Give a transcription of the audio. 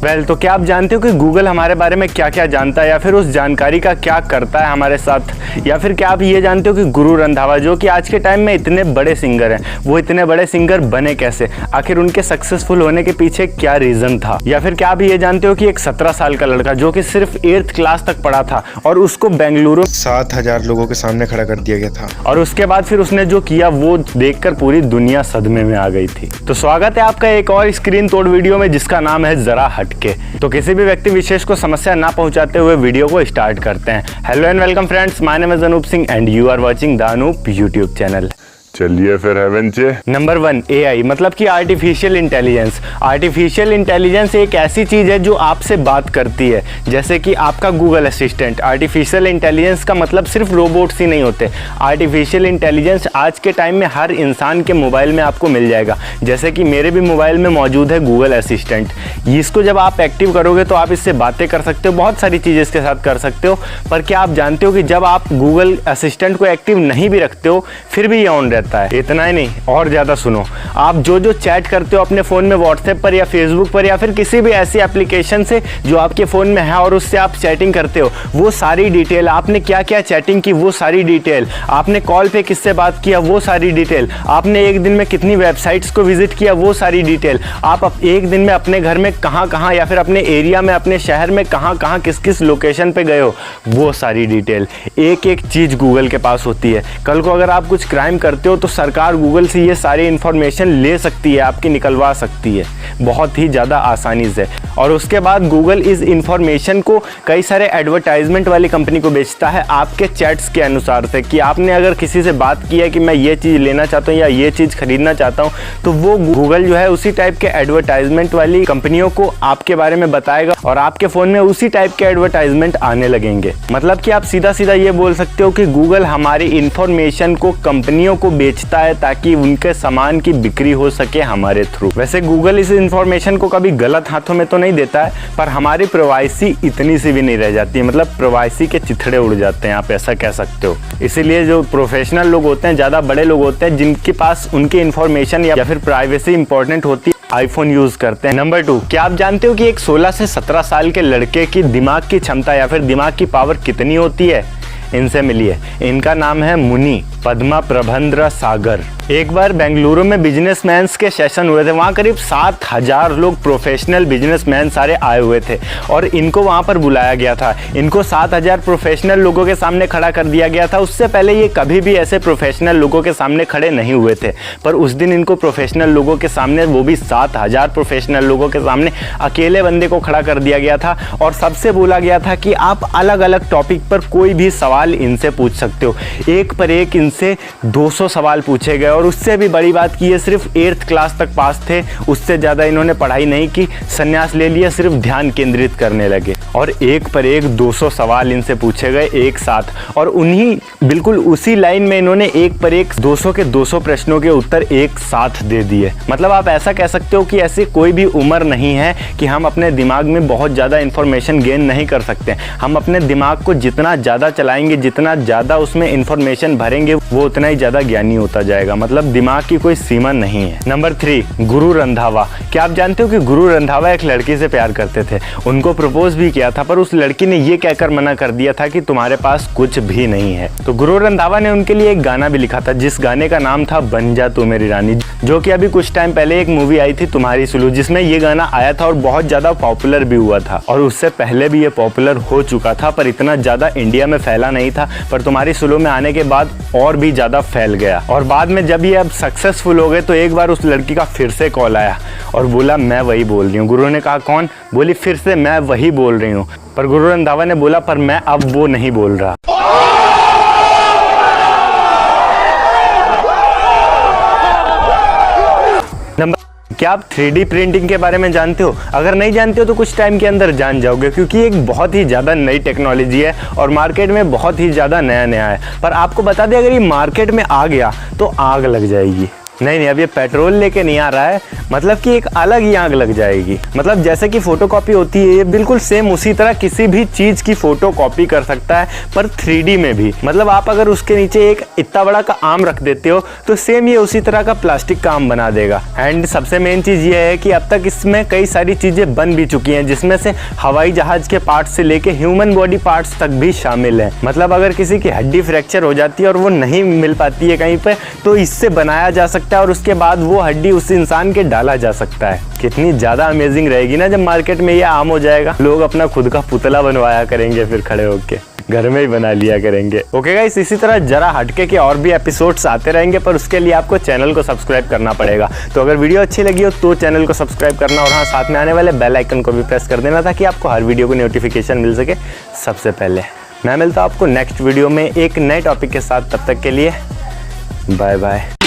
तो क्या आप जानते हो कि गूगल हमारे बारे में क्या क्या जानता है या फिर उस जानकारी का क्या करता है हमारे साथ? या फिर क्या आप ये जानते हो कि गुरु रंधावा जो कि आज के टाइम में इतने बड़े सिंगर हैं, वो इतने बड़े सिंगर बने कैसे? आखिर उनके सक्सेसफुल होने के पीछे क्या रीज़न था? या फिर क्या आप ये जानते हो कि एक 17 साल का लड़का जो कि सिर्फ 8th क्लास तक पढ़ा था और उसको बेंगलुरु 7,000 लोगों के सामने खड़ा कर दिया गया था, और उसके बाद फिर उसने जो किया वो देखकर पूरी दुनिया सदमे में आ गई थी। तो स्वागत है आपका एक और स्क्रीन तोड़ वीडियो में जिसका नाम है जरा हटके। तो किसी भी व्यक्ति विशेष को समस्या ना पहुंचाते हुए वीडियो को स्टार्ट करते हैं। Hello and welcome friends, my name is Anoop Singh and you are watching the Anoop YouTube channel. चलिए फिर हेवन चे। नंबर 1 AI मतलब कि आर्टिफिशियल इंटेलिजेंस। आर्टिफिशियल इंटेलिजेंस एक ऐसी चीज़ है जो आपसे बात करती है, जैसे कि आपका गूगल असिस्टेंट। आर्टिफिशियल इंटेलिजेंस का मतलब सिर्फ रोबोट्स ही नहीं होते। आर्टिफिशियल इंटेलिजेंस आज के टाइम में हर इंसान के मोबाइल में आपको मिल जाएगा, जैसे कि मेरे भी मोबाइल में मौजूद है गूगल असिस्टेंट। इसको जब आप एक्टिव करोगे तो आप इससे बातें कर सकते हो, बहुत सारी चीज़ें इसके साथ कर सकते हो। पर क्या आप जानते हो कि जब आप गूगल असिस्टेंट को एक्टिव नहीं भी रखते हो फिर भी ये ऑन रहता है। इतना ही नहीं, और ज़्यादा सुनो, आप जो चैट करते हो अपने फ़ोन में व्हाट्सएप पर या फेसबुक पर या फिर किसी भी ऐसी एप्लीकेशन से जो आपके फ़ोन में है और उससे आप चैटिंग करते हो, वो सारी डिटेल, आपने क्या क्या चैटिंग की वो सारी डिटेल, आपने कॉल पे किससे बात किया वो सारी डिटेल, आपने एक दिन में कितनी वेबसाइट्स को विजिट किया वो सारी डिटेल, आप एक दिन में अपने घर में कहाँ कहाँ या फिर अपने एरिया में अपने शहर में कहाँ कहाँ किस किस लोकेशन पे गए हो वो सारी डिटेल, एक एक चीज़ गूगल के पास होती है। कल को अगर आप कुछ क्राइम करते हो तो सरकार गूगल से ये सारी इन्फॉर्मेशन ले सकती है, आपकी निकलवा सकती है बहुत ही ज़्यादा आसानी से। और उसके बाद गूगल इस इन्फॉर्मेशन को कई सारे एडवर्टाइजमेंट वाली कंपनी को बेचता है आपके चैट्स के अनुसार से, कि आपने अगर किसी से बात की है कि मैं ये चीज़ लेना चाहता हूँ या ये चीज़ खरीदना चाहता हूँ, तो वो गूगल जो है उसी टाइप के एडवर्टाइजमेंट वाली कंपनियों को आपके बारे में बताएगा और आपके फ़ोन में उसी टाइप के एडवर्टाइजमेंट आने लगेंगे। मतलब कि आप सीधा सीधा ये बोल सकते हो कि गूगल हमारी इन्फॉर्मेशन को कंपनियों को बेचता है ताकि उनके सामान की बिक्री हो सके हमारे थ्रू। वैसे गूगल इस इंफॉर्मेशन को कभी गलत हाथों में तो नहीं देता है, पर हमारी प्राइवेसी इतनी सी भी नहीं रह जाती है, मतलब प्राइवेसी के चिथड़े उड़ जाते हैं, आप ऐसा कह सकते हो। इसीलिए जो प्रोफेशनल लोग होते हैं, ज़्यादा बड़े लोग होते हैं, जिनके पास उनकी इन्फॉर्मेशन या फिर प्राइवेसी इंपॉर्टेंट होती है, आईफोन यूज करते हैं। नंबर 2, क्या आप जानते हो कि एक 16 से 17 साल के लड़के की दिमाग की क्षमता या फिर दिमाग की पावर कितनी होती है? इनसे मिलिए। इनका नाम है मुनि पद्मा प्रबंध्र सागर। एक बार बेंगलुरु में बिजनेसमैन के सेशन हुए थे, वहाँ करीब 7,000 लोग प्रोफेशनल बिजनेसमैन सारे आए हुए थे और इनको वहाँ पर बुलाया गया था। इनको 7,000 प्रोफेशनल लोगों के सामने खड़ा कर दिया गया था। उससे पहले ये कभी भी ऐसे प्रोफेशनल लोगों के सामने खड़े नहीं हुए थे, पर उस दिन इनको प्रोफेशनल लोगों के सामने, वो भी 7,000 प्रोफेशनल लोगों के सामने अकेले बंदे को खड़ा कर दिया गया था और सबसे बोला गया था कि आप अलग अलग टॉपिक पर कोई भी सवाल इनसे पूछ सकते हो। एक पर एक इनसे 200 सवाल पूछे गए और उससे भी बड़ी बात कि ये सिर्फ 8th क्लास तक पास थे, उससे ज़्यादा इन्होंने पढ़ाई नहीं की, संन्यास ले लिया, सिर्फ ध्यान केंद्रित करने लगे और एक पर एक 200 सवाल इनसे पूछे गए एक साथ और उन्हीं बिल्कुल उसी लाइन में इन्होंने एक पर एक 200 के 200 प्रश्नों के उत्तर एक साथ दे दिए। मतलब आप ऐसा कह सकते हो कि ऐसी कोई भी उम्र नहीं है कि हम अपने दिमाग में बहुत ज़्यादा इंफॉर्मेशन गेन नहीं कर सकते। हम अपने दिमाग को जितना ज़्यादा चलाएंगे, जितना ज़्यादा उसमें इंफॉर्मेशन भरेंगे, वो उतना ही ज़्यादा ज्ञानी होता जाएगा। मतलब दिमाग की कोई सीमा नहीं है। नंबर 3, गुरु रंधावा। क्या आप जानते हो कि गुरु रंधावा एक लड़की से प्यार करते थे, उनको प्रपोज भी किया था, पर उस लड़की ने ये कहकर मना कर दिया था कि तुम्हारे पास कुछ भी नहीं है। तो गुरु रंधावा ने उनके लिए एक गाना भी लिखा था, जिस गाने का नाम था बन जा तू मेरी रानी, जो कि अभी कुछ टाइम पहले एक मूवी आई थी तुम्हारी सुलू, जिसमें ये गाना आया था और बहुत ज़्यादा पॉपुलर भी हुआ था। और उससे पहले भी ये पॉपुलर हो चुका था, पर इतना ज़्यादा इंडिया में फैला नहीं था, पर तुम्हारी सुलू में आने के बाद और भी ज़्यादा फैल गया। और बाद में जब ये अब सक्सेसफुल हो गए तो एक बार उस लड़की का फिर से कॉल आया और बोला मैं वही बोल रही हूँ। गुरु ने कहा कौन? बोली फिर से मैं वही बोल रही हूँ। पर गुरु रंधावा ने बोला पर मैं अब वो नहीं बोल रहा। क्या आप 3D प्रिंटिंग के बारे में जानते हो? अगर नहीं जानते हो तो कुछ टाइम के अंदर जान जाओगे, क्योंकि एक बहुत ही ज़्यादा नई टेक्नोलॉजी है और मार्केट में बहुत ही ज़्यादा नया नया है। पर आपको बता दें, अगर ये मार्केट में आ गया तो आग लग जाएगी। नहीं, अब ये पेट्रोल लेके नहीं आ रहा है, मतलब कि एक अलग ही आग लग जाएगी। मतलब जैसे कि फोटोकॉपी होती है, ये बिल्कुल सेम उसी तरह किसी भी चीज की फोटोकॉपी कर सकता है, पर 3D में भी। मतलब आप अगर उसके नीचे एक इतना बड़ा का आम रख देते हो तो सेम ये उसी तरह का प्लास्टिक का आम बना देगा। एंड सबसे मेन चीज ये है कि अब तक इसमें कई सारी चीजें बन भी चुकी हैं, जिसमें से हवाई जहाज के पार्ट्स से लेके ह्यूमन बॉडी पार्ट्स तक भी शामिल है। मतलब अगर किसी की हड्डी फ्रैक्चर हो जाती है और वो नहीं मिल पाती है कहीं पे, तो इससे बनाया जा सकता है और उसके बाद वो हड्डी उस इंसान के डाला जा सकता है। कितनी ज्यादा अमेजिंग रहेगी ना जब मार्केट में ये आम हो जाएगा। लोग अपना खुद का पुतला बनवाया करेंगे, फिर खड़े होके घर में ही बना लिया करेंगे। ओके गाइस, इसी तरह जरा हटके के और भी एपिसोड्स आते रहेंगे, पर उसके लिए आपको चैनल को सब्सक्राइब करना पड़ेगा। तो अगर वीडियो अच्छी लगी हो तो चैनल को सब्सक्राइब करना, और हाँ, साथ में आने वाले बेल आइकन को भी प्रेस कर देना, ताकि आपको हर वीडियो की नोटिफिकेशन मिल सके सबसे पहले। मैं मिलता हूँ आपको नेक्स्ट वीडियो में एक नए टॉपिक के साथ। तब तक के लिए बाय बाय।